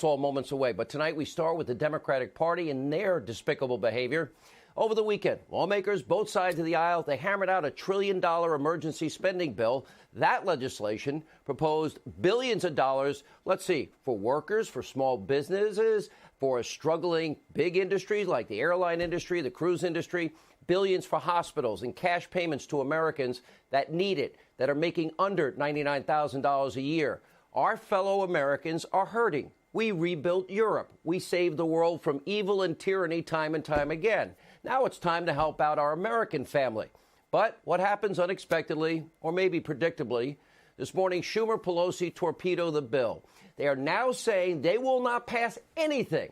That's all moments away. But tonight we start with the Democratic Party and their despicable behavior. Over the weekend, lawmakers, both sides of the aisle, they hammered out a $1 trillion emergency spending bill. That legislation proposed billions of dollars, for workers, for small businesses, for struggling big industries like the airline industry, the cruise industry, billions for hospitals and cash payments to Americans that need it, that are making under $99,000 a year. Our fellow Americans are hurting. We rebuilt Europe. We saved the world from evil and tyranny time and time again. Now it's time to help out our American family. But what happens unexpectedly, or maybe predictably, this morning Schumer, Pelosi torpedo the bill. They are now saying they will not pass anything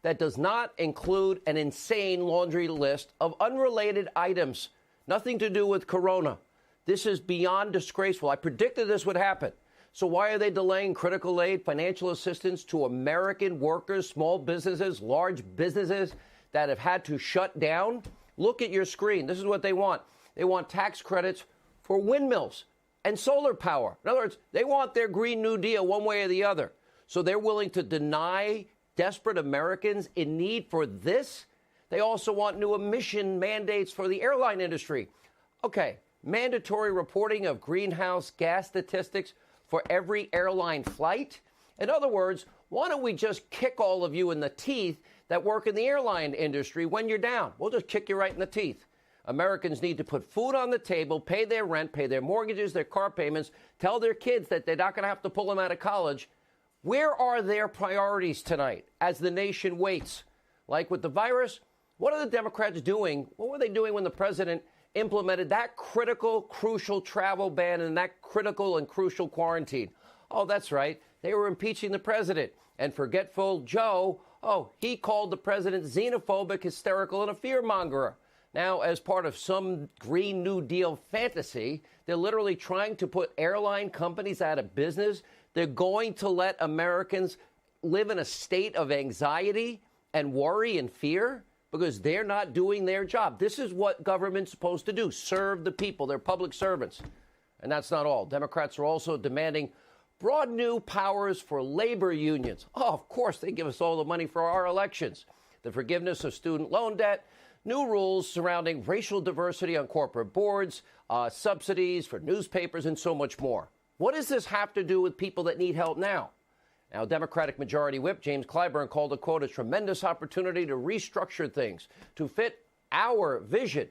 that does not include an insane laundry list of unrelated items, nothing to do with corona. This is beyond disgraceful. I predicted this would happen. So why are they delaying critical aid, financial assistance to American workers, small businesses, large businesses that have had to shut down? Look at your screen. This is what they want. They want tax credits for windmills and solar power. In other words, they want their Green New Deal one way or the other. So they're willing to deny desperate Americans in need for this. They also want new emission mandates for the airline industry. Okay, mandatory reporting of greenhouse gas statistics for every airline flight. In other words, why don't we just kick all of you in the teeth that work in the airline industry when you're down? We'll just kick you right in the teeth. Americans need to put food on the table, pay their rent, pay their mortgages, their car payments, tell their kids that they're not going to have to pull them out of college. Where are their priorities tonight as the nation waits? Like with the virus, what are the Democrats doing? What were they doing when the president implemented that critical, crucial travel ban and that critical and crucial quarantine? Oh, that's right. They were impeaching the president. And forgetful Joe, he called the president xenophobic, hysterical, and a fearmonger. Now, as part of some Green New Deal fantasy, they're literally trying to put airline companies out of business. They're going to let Americans live in a state of anxiety and worry and fear because they're not doing their job. This is what government's supposed to do, serve the people. They're public servants. And that's not all. Democrats are also demanding broad new powers for labor unions. Oh, of course, they give us all the money for our elections. The forgiveness of student loan debt, new rules surrounding racial diversity on corporate boards, subsidies for newspapers, and so much more. What does this have to do with people that need help now? Now, Democratic Majority Whip James Clyburn called the quote a tremendous opportunity to restructure things to fit our vision.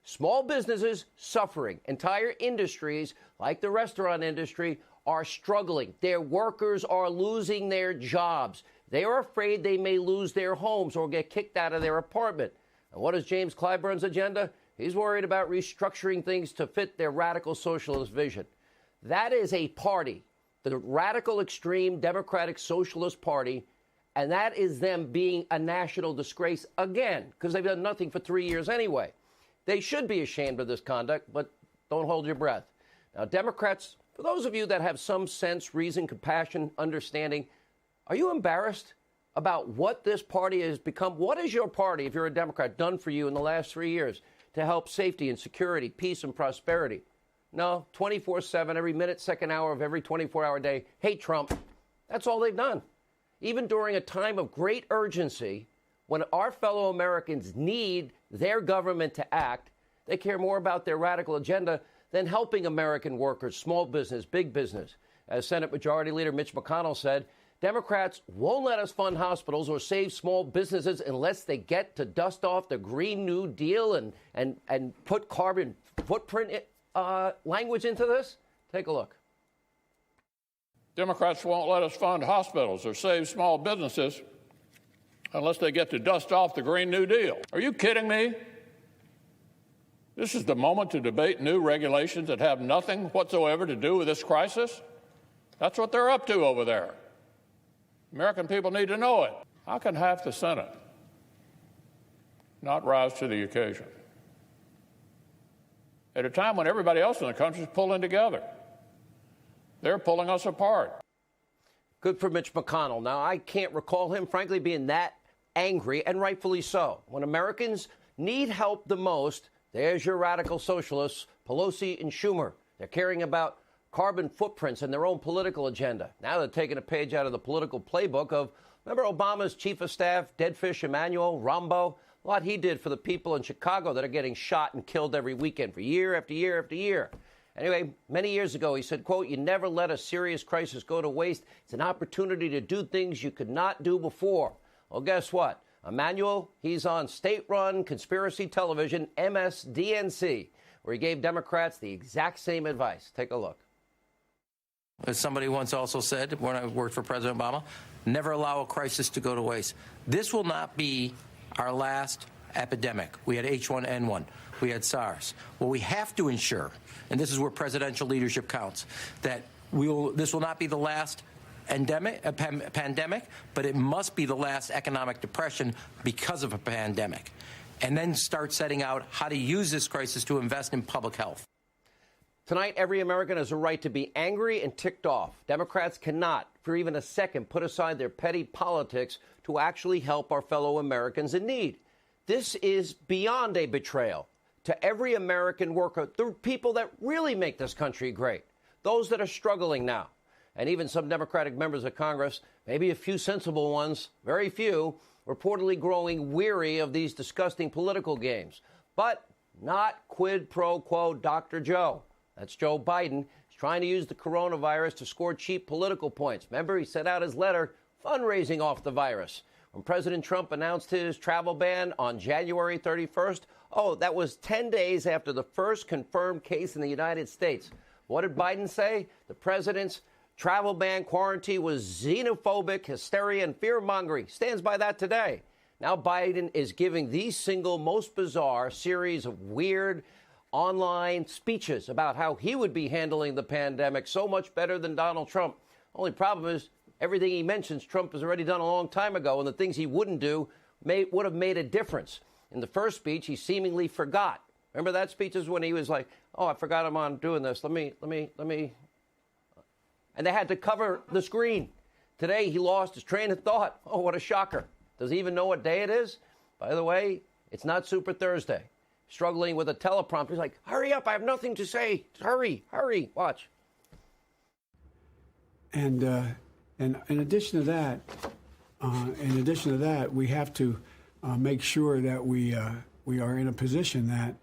Small businesses suffering. Entire industries, like the restaurant industry, are struggling. Their workers are losing their jobs. They are afraid they may lose their homes or get kicked out of their apartment. And what is James Clyburn's agenda? He's worried about restructuring things to fit their radical socialist vision. That is a party, the radical extreme Democratic Socialist Party, and that is them being a national disgrace again, because they've done nothing for 3 years anyway. They should be ashamed of this conduct, but don't hold your breath. Now, Democrats, for those of you that have some sense, reason, compassion, understanding, are you embarrassed about what this party has become? What has your party, if you're a Democrat, done for you in the last 3 years to help safety and security, peace and prosperity? No, 24/7, every minute, second hour of every 24-hour day, hate Trump. That's all they've done. Even during a time of great urgency, when our fellow Americans need their government to act, they care more about their radical agenda than helping American workers, small business, big business. As Senate Majority Leader Mitch McConnell said, Democrats won't let us fund hospitals or save small businesses unless they get to dust off the Green New Deal and put carbon footprint language into this. Take a look. Democrats won't let us fund hospitals or save small businesses unless they get to dust off the Green New Deal. Are you kidding me? This is the moment to debate new regulations that have nothing whatsoever to do with this crisis? That's what they're up to over there. American people need to know it. How can half the Senate not rise to the occasion at a time when everybody else in the country is pulling together? They're pulling us apart. Good for Mitch McConnell. Now, I can't recall him, frankly, being that angry, and rightfully so. When Americans need help the most, there's your radical socialists, Pelosi and Schumer. They're caring about carbon footprints and their own political agenda. Now they're taking a page out of the political playbook of Remember Obama's chief of staff, Deadfish Emmanuel Rambo? A lot he did for the people in Chicago that are getting shot and killed every weekend for year after year after year. Anyway, many years ago, he said, quote, "You never let a serious crisis go to waste. It's an opportunity to do things you could not do before." Well, guess what? Emmanuel, he's on state-run conspiracy television, MSDNC, where he gave Democrats the exact same advice. Take a look. As somebody once also said when I worked for President Obama, never allow a crisis to go to waste. This will not be our last epidemic. We had H1N1. We had SARS. What we have to ensure, and this is where presidential leadership counts, that this will not be the last pandemic, but it must be the last economic depression because of a pandemic. And then start setting out how to use this crisis to invest in public health. Tonight, every American has a right to be angry and ticked off. Democrats cannot, for even a second, put aside their petty politics to actually help our fellow Americans in need. This is beyond a betrayal to every American worker, the people that really make this country great, those that are struggling now. And even some Democratic members of Congress, maybe a few sensible ones, very few, reportedly growing weary of these disgusting political games. But not quid pro quo Dr. Joe. That's Joe Biden. He's trying to use the coronavirus to score cheap political points. Remember, he sent out his letter fundraising off the virus. When President Trump announced his travel ban on January 31st, that was 10 days after the first confirmed case in the United States. What did Biden say? The president's travel ban quarantine was xenophobic, hysteria, and fear-mongering. Stands by that today. Now Biden is giving the single most bizarre series of weird online speeches about how he would be handling the pandemic so much better than Donald Trump. Only problem is everything he mentions Trump has already done a long time ago, and the things he wouldn't do would have made a difference. In the first speech, he seemingly forgot. Remember that speech is when he was like, I forgot I'm on doing this. Let me. And they had to cover the screen. Today, he lost his train of thought. Oh, what a shocker. Does he even know what day it is? By the way, it's not Super Thursday. Struggling with a teleprompter. He's like, hurry up, I have nothing to say. Hurry, watch. And in addition to that, we have to make sure that we are in a position that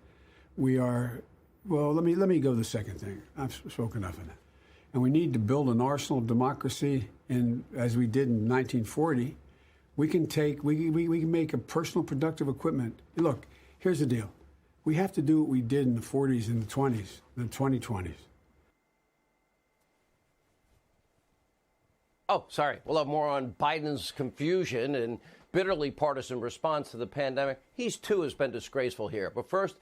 we are. Well, let me go to the second thing. I've spoken enough of that. And we need to build an arsenal of democracy, and as we did in 1940, we can make a personal productive equipment. Look, here's the deal. We have to do what we did in the 40s and the 20s, the 2020s. Oh, sorry. We'll have more on Biden's confusion and bitterly partisan response to the pandemic. He's, too, has been disgraceful here. But first,